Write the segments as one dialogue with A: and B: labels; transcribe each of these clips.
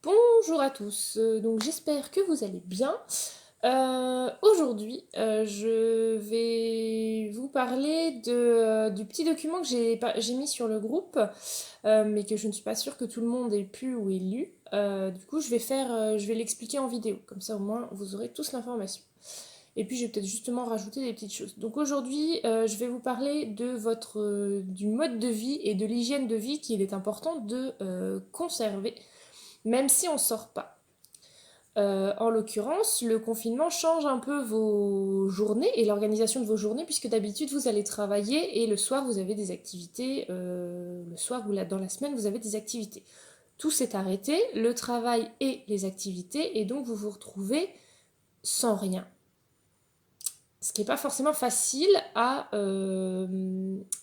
A: Bonjour à tous, donc j'espère que vous allez bien. Aujourd'hui, je vais vous parler du petit document que j'ai mis sur le groupe, mais que je ne suis pas sûre que tout le monde ait pu ou ait lu. Du coup, je vais l'expliquer en vidéo, comme ça au moins vous aurez tous l'information. Et puis je vais peut-être justement rajouter des petites choses. Donc aujourd'hui, je vais vous parler du mode de vie et de l'hygiène de vie qu'il est important de conserver même si on ne sort pas. En l'occurrence, le confinement change un peu vos journées et l'organisation de vos journées, puisque d'habitude vous allez travailler et le soir vous avez des activités, le soir ou dans la semaine vous avez des activités. Tout s'est arrêté, le travail et les activités, et donc vous vous retrouvez sans rien. Ce qui n'est pas forcément facile à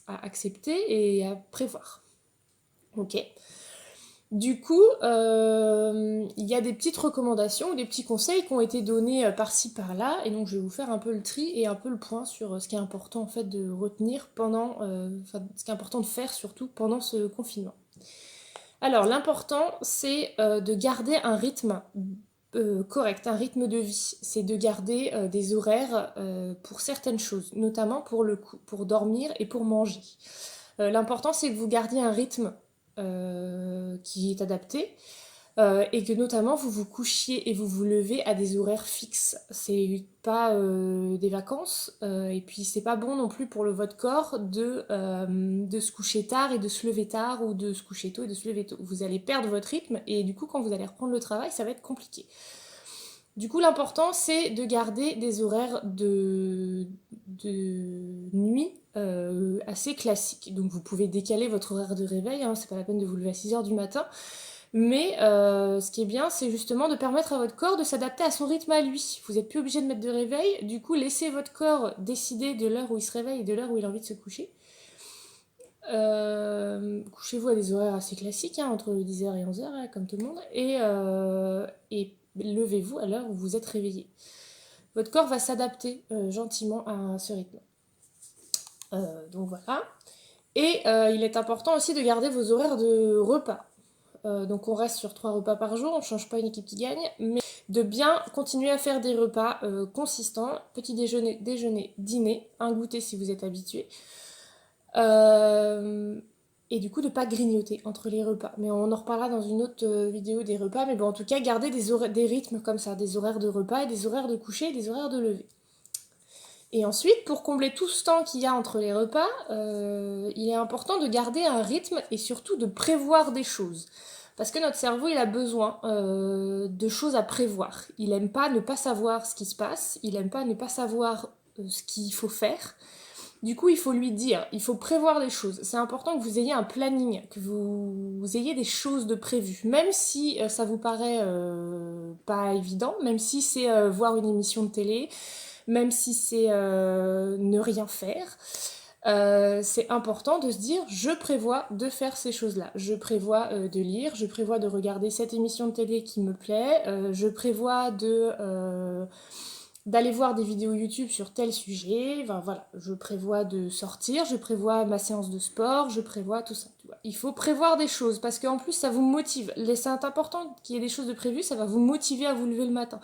A: accepter et à prévoir. Ok. Du coup, il y a des petites recommandations ou des petits conseils qui ont été donnés par-ci par-là, et donc je vais vous faire un peu le tri et un peu le point sur ce qui est important en fait de retenir ce qui est important de faire surtout pendant ce confinement. Alors l'important c'est de garder un rythme correct, un rythme de vie. C'est de garder des horaires pour certaines choses, notamment pour dormir et pour manger. L'important c'est que vous gardiez un rythme qui est adapté et que notamment vous vous couchiez et vous vous levez à des horaires fixes. C'est pas des vacances et puis c'est pas bon non plus pour votre corps de se coucher tard et de se lever tard ou de se coucher tôt et de se lever tôt. Vous allez perdre votre rythme et du coup quand vous allez reprendre le travail ça va être compliqué. Du coup, l'important, c'est de garder des horaires de nuit assez classiques. Donc, vous pouvez décaler votre horaire de réveil, hein, c'est pas la peine de vous lever à 6 heures du matin. Mais ce qui est bien, c'est justement de permettre à votre corps de s'adapter à son rythme à lui. Vous n'êtes plus obligé de mettre de réveil, du coup, laissez votre corps décider de l'heure où il se réveille et de l'heure où il a envie de se coucher. Couchez-vous à des horaires assez classiques, hein, entre 10h et 11h, hein, comme tout le monde, et levez-vous à l'heure où vous êtes réveillé. Votre corps va s'adapter gentiment à ce rythme. Donc voilà. Et il est important aussi de garder vos horaires de repas. Donc on reste sur 3 repas par jour, on ne change pas une équipe qui gagne, mais de bien continuer à faire des repas consistants, petit déjeuner, déjeuner, dîner, un goûter si vous êtes habitué. Et du coup, de ne pas grignoter entre les repas. Mais on en reparlera dans une autre vidéo des repas. Mais bon, en tout cas, garder des rythmes comme ça, des horaires de repas, des horaires de coucher et des horaires de lever. Et ensuite, pour combler tout ce temps qu'il y a entre les repas, il est important de garder un rythme et surtout de prévoir des choses. Parce que notre cerveau, il a besoin de choses à prévoir. Il n'aime pas ne pas savoir ce qui se passe, il n'aime pas ne pas savoir ce qu'il faut faire. Du coup, il faut lui dire, il faut prévoir des choses. C'est important que vous ayez un planning, que vous ayez des choses de prévues. Même si ça vous paraît pas évident, même si c'est voir une émission de télé, même si c'est ne rien faire, c'est important de se dire je prévois de faire ces choses-là. Je prévois de lire, je prévois de regarder cette émission de télé qui me plaît, je prévois d'aller voir des vidéos YouTube sur tel sujet, enfin, voilà, je prévois de sortir, je prévois ma séance de sport, je prévois tout ça. Il faut prévoir des choses parce qu'en plus ça vous motive. C'est important qu'il y ait des choses de prévues, ça va vous motiver à vous lever le matin.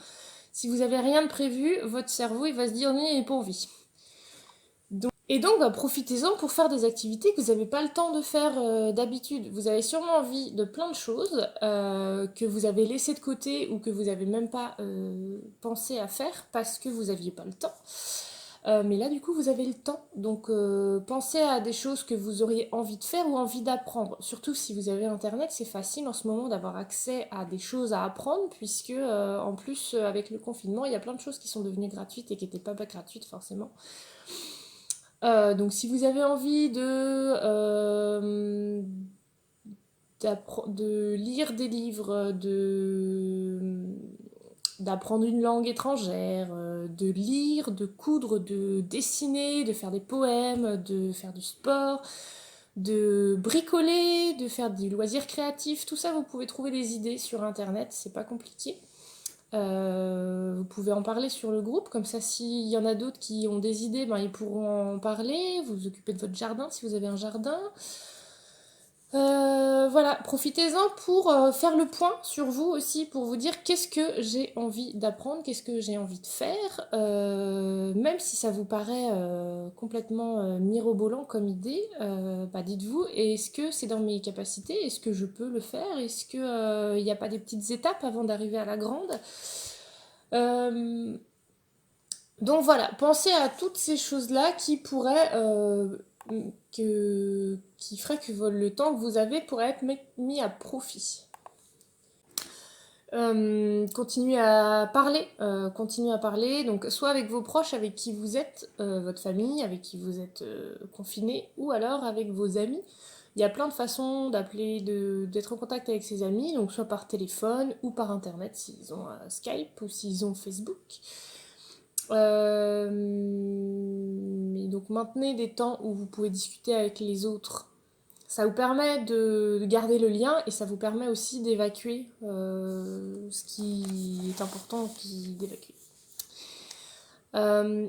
A: Si vous avez rien de prévu, votre cerveau il va se dire non, il est pas envie. Et donc, profitez-en pour faire des activités que vous n'avez pas le temps de faire d'habitude. Vous avez sûrement envie de plein de choses que vous avez laissées de côté ou que vous n'avez même pas pensé à faire parce que vous n'aviez pas le temps. Mais là, du coup, vous avez le temps. Donc, pensez à des choses que vous auriez envie de faire ou envie d'apprendre. Surtout si vous avez Internet, c'est facile en ce moment d'avoir accès à des choses à apprendre, puisque, en plus, avec le confinement, il y a plein de choses qui sont devenues gratuites et qui n'étaient pas gratuites forcément. Donc si vous avez envie de lire des livres, d'apprendre une langue étrangère, de lire, de coudre, de dessiner, de faire des poèmes, de faire du sport, de bricoler, de faire du loisir créatif, tout ça vous pouvez trouver des idées sur internet, c'est pas compliqué. Vous pouvez en parler sur le groupe, comme ça s'il y en a d'autres qui ont des idées, ben, ils pourront en parler, vous vous occupez de votre jardin si vous avez un jardin. Voilà, profitez-en pour faire le point sur vous aussi, pour vous dire qu'est-ce que j'ai envie d'apprendre, qu'est-ce que j'ai envie de faire, même si ça vous paraît complètement mirobolant comme idée, bah dites-vous, est-ce que c'est dans mes capacités, est-ce que je peux le faire, est-ce que il n'y a pas des petites étapes avant d'arriver à la grande. Donc voilà, pensez à toutes ces choses-là qui pourraient qui ferait que le temps que vous avez pourrait être mis à profit. Continuez à parler, donc soit avec vos proches avec qui vous êtes, votre famille avec qui vous êtes confiné, ou alors avec vos amis. Il y a plein de façons d'appeler, d'être en contact avec ses amis, donc soit par téléphone ou par internet s'ils ont Skype ou s'ils ont Facebook. Et donc maintenez des temps où vous pouvez discuter avec les autres. Ça vous permet de garder le lien et ça vous permet aussi d'évacuer ce qui est important d'évacuer.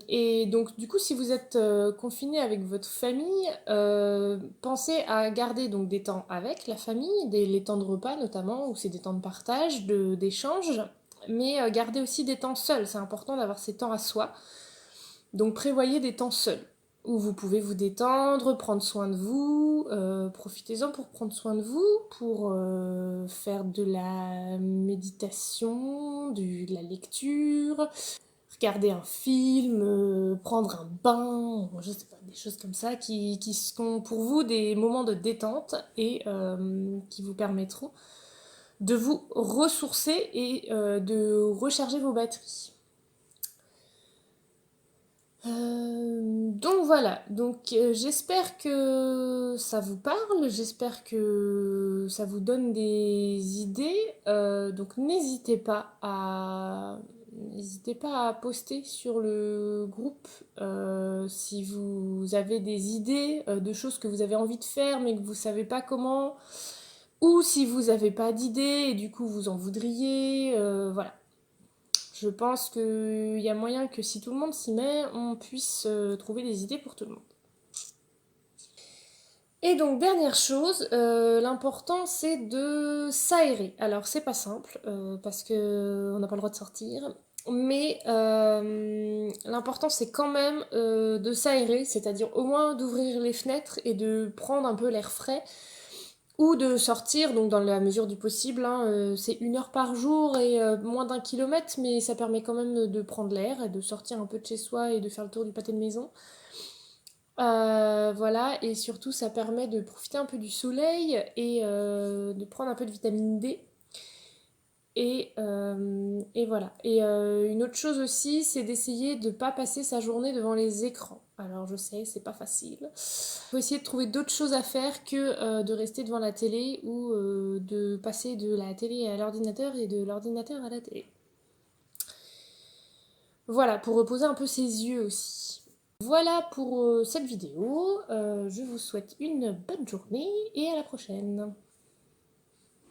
A: Et donc du coup si vous êtes confiné avec votre famille, pensez à garder donc des temps avec la famille, les temps de repas notamment, où c'est des temps de partage, d'échange, mais gardez aussi des temps seuls, c'est important d'avoir ces temps à soi. Donc prévoyez des temps seuls, où vous pouvez vous détendre, prendre soin de vous, profitez-en pour prendre soin de vous, pour faire de la méditation, de la lecture, regarder un film, prendre un bain, je sais pas, des choses comme ça qui sont pour vous des moments de détente et qui vous permettront de vous ressourcer et de recharger vos batteries. Donc voilà, j'espère que ça vous parle, j'espère que ça vous donne des idées. Donc n'hésitez pas à poster sur le groupe si vous avez des idées de choses que vous avez envie de faire mais que vous savez pas comment, ou si vous n'avez pas d'idées et du coup vous en voudriez, voilà. Je pense qu'il y a moyen que si tout le monde s'y met, on puisse trouver des idées pour tout le monde. Et donc, dernière chose, l'important c'est de s'aérer. Alors, c'est pas simple, parce qu'on n'a pas le droit de sortir, mais l'important c'est quand même de s'aérer, c'est-à-dire au moins d'ouvrir les fenêtres et de prendre un peu l'air frais, ou de sortir, donc dans la mesure du possible, hein, c'est 1 heure par jour et moins d'1 kilomètre, mais ça permet quand même de prendre l'air et de sortir un peu de chez soi et de faire le tour du pâté de maison. Voilà, et surtout ça permet de profiter un peu du soleil et de prendre un peu de vitamine D. Et voilà. Et une autre chose aussi, c'est d'essayer de ne pas passer sa journée devant les écrans. Alors je sais, c'est pas facile. Il faut essayer de trouver d'autres choses à faire que de rester devant la télé ou de passer de la télé à l'ordinateur et de l'ordinateur à la télé. Voilà, pour reposer un peu ses yeux aussi. Voilà pour cette vidéo. Je vous souhaite une bonne journée et à la prochaine.